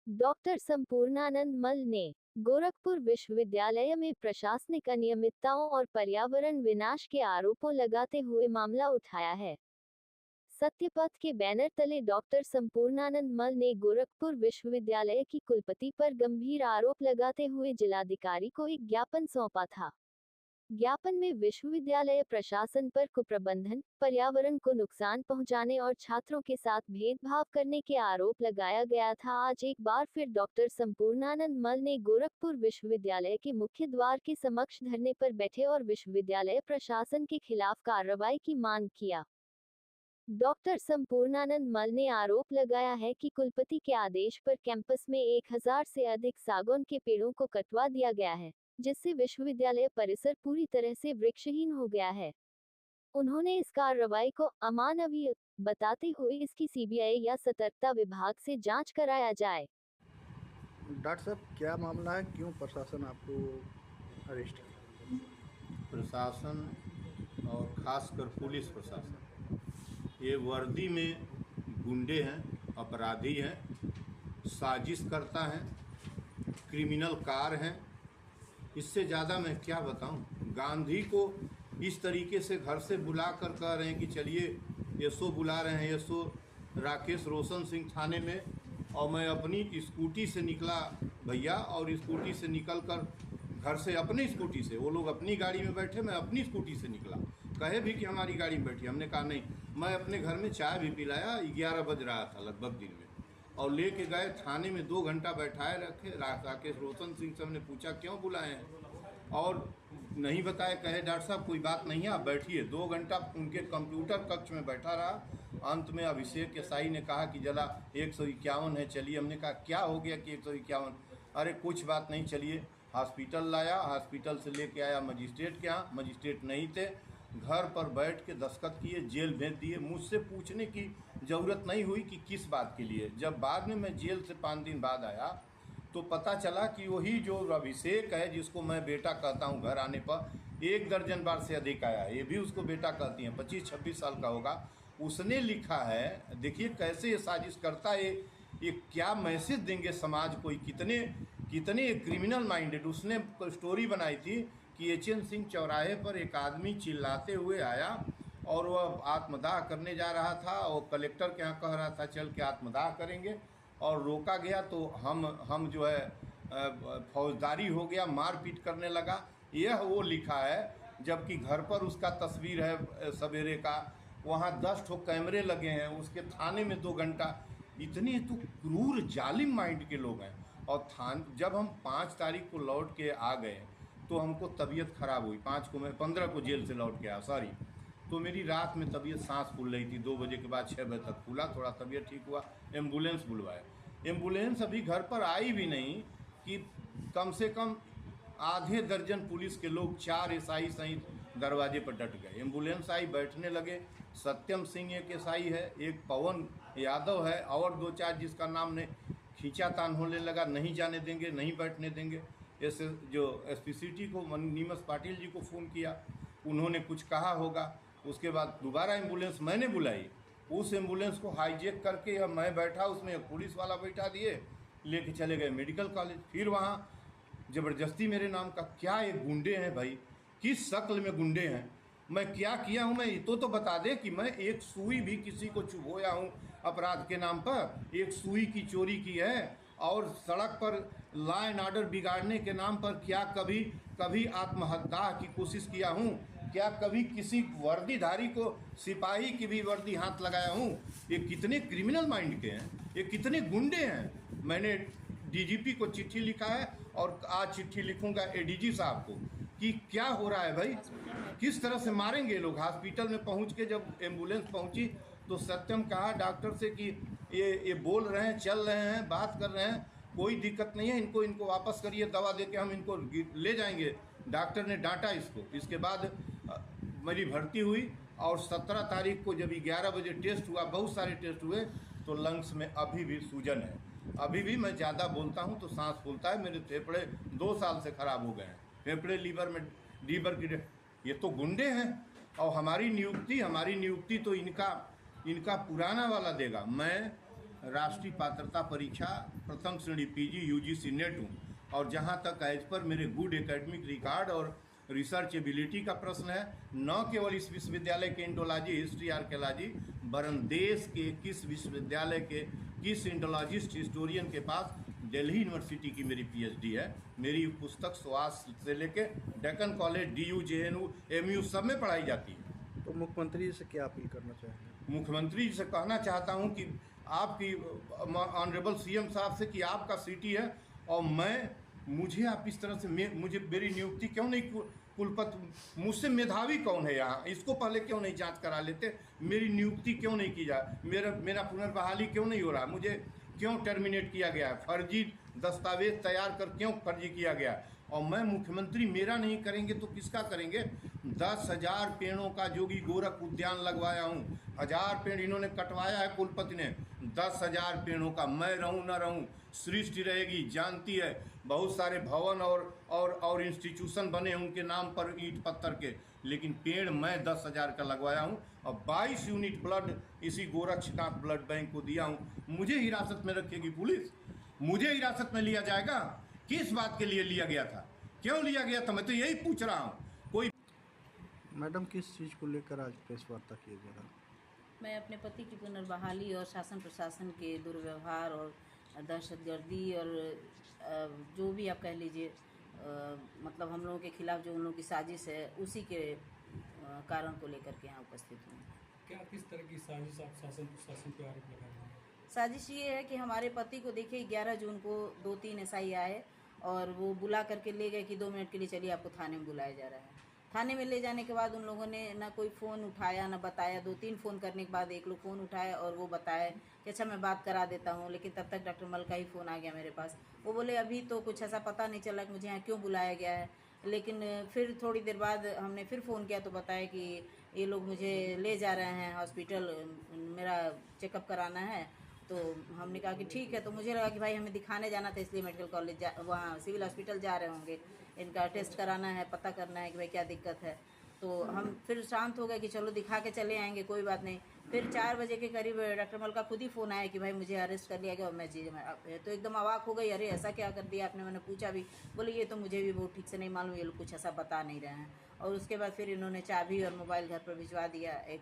Doctor Sampurnanand मल ने गोरखपुर विश्वविद्यालय में प्रशासनिक अनियमितताओं और पर्यावरण विनाश के आरोपों लगाते हुए मामला उठाया है। सत्यपथ के बैनर तले डॉक्टर संपूर्णानंद मल ने गोरखपुर विश्वविद्यालय की कुलपति पर गंभीर आरोप लगाते हुए जिलाधिकारी को एक ज्ञापन सौंपा था। ज्ञापन में विश्वविद्यालय प्रशासन पर कुप्रबंधन, पर्यावरण को नुकसान पहुंचाने और छात्रों के साथ भेदभाव करने के आरोप लगाया गया था। आज एक बार फिर डॉक्टर संपूर्णानंद मल ने गोरखपुर विश्वविद्यालय के मुख्य द्वार के समक्ष धरने पर बैठे और विश्वविद्यालय प्रशासन के खिलाफ कार्रवाई की मांग किया। डॉक्टर संपूर्णानंद मल ने आरोप लगाया है कि कुलपति के आदेश पर कैंपस में 1000 से अधिक सागौन के पेड़ों को कटवा दिया गया है, जिससे विश्वविद्यालय परिसर पूरी तरह से वृक्षहीन हो गया है। उन्होंने इस कार्रवाई को अमानवीय बताते हुए इसकी सीबीआई या सतर्कता विभाग से जांच कराया जाए। डॉक्टर साहब, क्या मामला है? क्यों प्रशासन आपको अरेस्ट किया? प्रशासन और खासकर पुलिस प्रशासन ये वर्दी में गुंडे हैं, अपराधी हैं, साजिश करता है, क्रिमिनल कार हैं। इससे ज़्यादा मैं क्या बताऊं। गांधी को इस तरीके से घर से बुला कर कह रहे हैं कि चलिए, एसओ बुला रहे हैं, एसओ राकेश रोशन सिंह थाने में, और मैं अपनी स्कूटी से निकला भैया, और स्कूटी से निकल कर घर से अपनी स्कूटी से, वो लोग अपनी गाड़ी में बैठे, मैं अपनी स्कूटी से निकला। कहे भी कि हमारी गाड़ी में बैठी, हमने कहा नहीं। मैं अपने घर में चाय भी पिलाया, 11 बज रहा था लगभग दिन में, और लेके गए थाने में 2 घंटा बैठाए रखे। राकेश रोशन सिंह से हमने पूछा क्यों बुलाए हैं, और नहीं बताए। कहे डॉक्टर साहब कोई बात नहीं है, आप बैठिए। 2 घंटा उनके कंप्यूटर कक्ष में बैठा रहा। अंत में अभिषेक एसआई ने कहा कि जरा 151 है, चलिए। हमने कहा क्या हो गया कि 151? अरे कुछ बात नहीं, चलिए। हॉस्पिटल लाया, हॉस्पिटल से लेके आया मजिस्ट्रेट के यहाँ, मजिस्ट्रेट नहीं थे। घर पर बैठ के दस्तखत किए, जेल भेज दिए। मुझसे पूछने की ज़रूरत नहीं हुई कि किस बात के लिए। जब बाद में मैं जेल से 5 दिन बाद आया तो पता चला कि वही जो अभिषेक है, जिसको मैं बेटा कहता हूँ, घर आने पर 1 दर्जन बार से अधिक आया, ये भी उसको बेटा कहती हैं, 25-26 साल का होगा। उसने लिखा है, देखिए कैसे ये साजिश करता है। ये क्या मैसेज देंगे समाज को, कितने क्रिमिनल माइंडेड। उसने स्टोरी बनाई थी कि एचएन सिंह चौराहे पर एक आदमी चिल्लाते हुए आया और वह आत्मदाह करने जा रहा था, और कलेक्टर के यहाँ कह रहा था चल के आत्मदाह करेंगे, और रोका गया तो हम जो है फौजदारी हो गया, मारपीट करने लगा। यह वो लिखा है, जबकि घर पर उसका तस्वीर है सवेरे का। वहाँ 10 ठो कैमरे लगे हैं, उसके थाने में 2 घंटा। इतने तो क्रूर जालिम माइंड के लोग हैं। और जब हम 5 तारीख को लौट के आ गए तो हमको तबीयत ख़राब हुई। 5 को, मैं 15 को जेल से लौट के आया, सॉरी। तो मेरी रात में तबीयत सांस फूल रही थी। 2 बजे के बाद 6 बजे तक फूला, थोड़ा तबीयत ठीक हुआ, एम्बुलेंस बुलवाया। एम्बुलेंस अभी घर पर आई भी नहीं कि कम से कम आधे दर्जन पुलिस के लोग, 4 एसआई सहित दरवाजे पर डट गए। एम्बुलेंस आई, बैठने लगे। सत्यम सिंह एक एसआई है, एक पवन यादव है, और 2-4 जिसका नाम ने खींचातान होने लगा, नहीं जाने देंगे, नहीं बैठने देंगे। ऐसे जो एसपी सिटी को, नीमस पाटिल जी को फ़ोन किया, उन्होंने कुछ कहा होगा। उसके बाद दोबारा एम्बुलेंस मैंने बुलाई। उस एम्बुलेंस को हाईजैक करके, अब मैं बैठा उसमें, एक पुलिस वाला बैठा दिए, लेके चले गए मेडिकल कॉलेज। फिर वहाँ ज़बरदस्ती मेरे नाम का, क्या ये गुंडे हैं भाई, किस शक्ल में गुंडे हैं। मैं क्या किया हूँ, मैं तो बता दे कि मैं एक सुई भी किसी को चुभोया हूँ अपराध के नाम पर। एक सुई की चोरी की है, और सड़क पर लॉ एंड ऑर्डर बिगाड़ने के नाम पर क्या कभी आत्महत्या की कोशिश किया हूँ? क्या कभी किसी वर्दीधारी को, सिपाही की भी वर्दी हाथ लगाया हूँ? ये कितने क्रिमिनल माइंड के हैं, ये कितने गुंडे हैं। मैंने डीजीपी को चिट्ठी लिखा है, और आज चिट्ठी लिखूंगा एडीजी साहब को कि क्या हो रहा है भाई, किस तरह से मारेंगे लोग। हॉस्पिटल में पहुंच के जब एम्बुलेंस पहुंची तो सत्यम कहा डॉक्टर से कि ये बोल रहे हैं, चल रहे हैं, बात कर रहे हैं, कोई दिक्कत नहीं है, इनको वापस करिए, दवा दे के हम इनको ले जाएंगे। डॉक्टर ने डांटा इसको। इसके बाद मेरी भर्ती हुई, और 17 तारीख को जब 11 बजे टेस्ट हुआ, बहुत सारे टेस्ट हुए, तो लंग्स में अभी भी सूजन है। अभी भी मैं ज़्यादा बोलता हूँ तो सांस फूलता है। मेरे फेफड़े 2 साल से ख़राब हो गए हैं, फेफड़े लीवर की। ये तो गुंडे हैं। और हमारी नियुक्ति तो इनका पुराना वाला देगा। मैं राष्ट्रीय पात्रता परीक्षा प्रथम श्रेणी पीजी यूजीसी नेट हूँ। और जहाँ तक एज पर मेरे गुड एकेडमिक रिकॉर्ड और रिसर्च एबिलिटी का प्रश्न है, न केवल इस विश्वविद्यालय के इंडोलॉजी हिस्ट्री आर्कियोलॉजी वरन देश के किस विश्वविद्यालय के किस इंडोलॉजिस्ट हिस्टोरियन के पास दिल्ली यूनिवर्सिटी की मेरी पीएचडी है। मेरी पुस्तक स्वास्थ्य से लेके Deccan college DU JNU MU सब में पढ़ाई जाती है। तो मुख्यमंत्री से क्या अपील करना चाहेंगे? मुख्यमंत्री जी से कहना चाहता हूं कि आपकी ऑनरेबल CM साहब से कि आपका सिटी है और मुझे आप इस तरह से मुझे मेरी नियुक्ति क्यों नहीं कुलपति मुझसे मेधावी कौन है यहाँ, इसको पहले क्यों नहीं जांच करा लेते? मेरी नियुक्ति क्यों नहीं की जाए? मेरा पुनर्बहाली क्यों नहीं हो रहा? मुझे क्यों टर्मिनेट किया गया है? फर्जी दस्तावेज तैयार कर क्यों फर्जी किया गया? और मैं मुख्यमंत्री मेरा नहीं करेंगे तो किसका करेंगे? 10,000 पेड़ों का जोगी गोरख उद्यान लगवाया हूँ। 1000 पेड़ इन्होंने कटवाया है कुलपति ने। 10,000 पेड़ों का मैं रहूँ न रहूँ, सृष्टि रहेगी जानती है। बहुत सारे भवन और इंस्टीट्यूशन बने उनके नाम पर ईंट पत्थर के, लेकिन पेड़ मैं 10,000 का लगवाया हूँ और 22 यूनिट ब्लड इसी गोरक्षनाथ ब्लड बैंक को दिया हूँ। मुझे हिरासत में रखेगी पुलिस? मुझे हिरासत में लिया जाएगा? किस बात के लिए लिया गया था? क्यों लिया गया था? मैं तो यही पूछ रहा हूँ। कोई मैडम, किस चीज़ को लेकर आज प्रेस वार्ता किया जा रहा? मैं अपने पति की पुनर्बहाली और शासन प्रशासन के दुर्व्यवहार और दहशतगर्दी और जो भी आप कह लीजिए, मतलब हम लोगों के खिलाफ जो उन लोगों की साजिश है, उसी के कारण को लेकर के यहाँ उपस्थित हूँ। क्या किस तरह की साजिश आप शासन प्रशासन पे आरोप लगा रहे हैं? साजिश ये है कि हमारे पति को देखिए 11 जून को 2-3 SI आए और वो बुला करके ले गए कि 2 मिनट के लिए चलिए आपको थाने में बुलाया जा रहा है। थाने में ले जाने के बाद उन लोगों ने ना कोई फ़ोन उठाया ना बताया। 2-3 फ़ोन करने के बाद एक लोग फ़ोन उठाया और वो बताया कि अच्छा मैं बात करा देता हूँ, लेकिन तब तक डॉक्टर मल का ही फ़ोन आ गया मेरे पास। वो बोले अभी तो कुछ ऐसा पता नहीं चला कि मुझे यहाँ क्यों बुलाया गया है। लेकिन फिर थोड़ी देर बाद हमने फिर फ़ोन किया तो बताया कि ये लोग मुझे ले जा रहे हैं हॉस्पिटल, मेरा चेकअप कराना है। तो हमने कहा कि ठीक है। तो मुझे लगा कि भाई हमें दिखाने जाना था, इसलिए मेडिकल कॉलेज वहाँ सिविल हॉस्पिटल जा रहे होंगे, इनका टेस्ट कराना है, पता करना है कि भाई क्या दिक्कत है। तो हम फिर शांत हो गए कि चलो दिखा के चले आएंगे, कोई बात नहीं। फिर 4 बजे के करीब डॉक्टर मल का खुद ही फ़ोन आया कि भाई मुझे अरेस्ट कर लिया गया। और मैं तो एकदम अवाक हो गई, अरे ऐसा क्या कर दिया आपने? मैंने पूछा भी, बोले ये तो मुझे भी बहुत ठीक से नहीं मालूम, ये लोग कुछ ऐसा बता नहीं रहे हैं। और उसके बाद फिर इन्होंने चाबी और मोबाइल घर पर भिजवा दिया। एक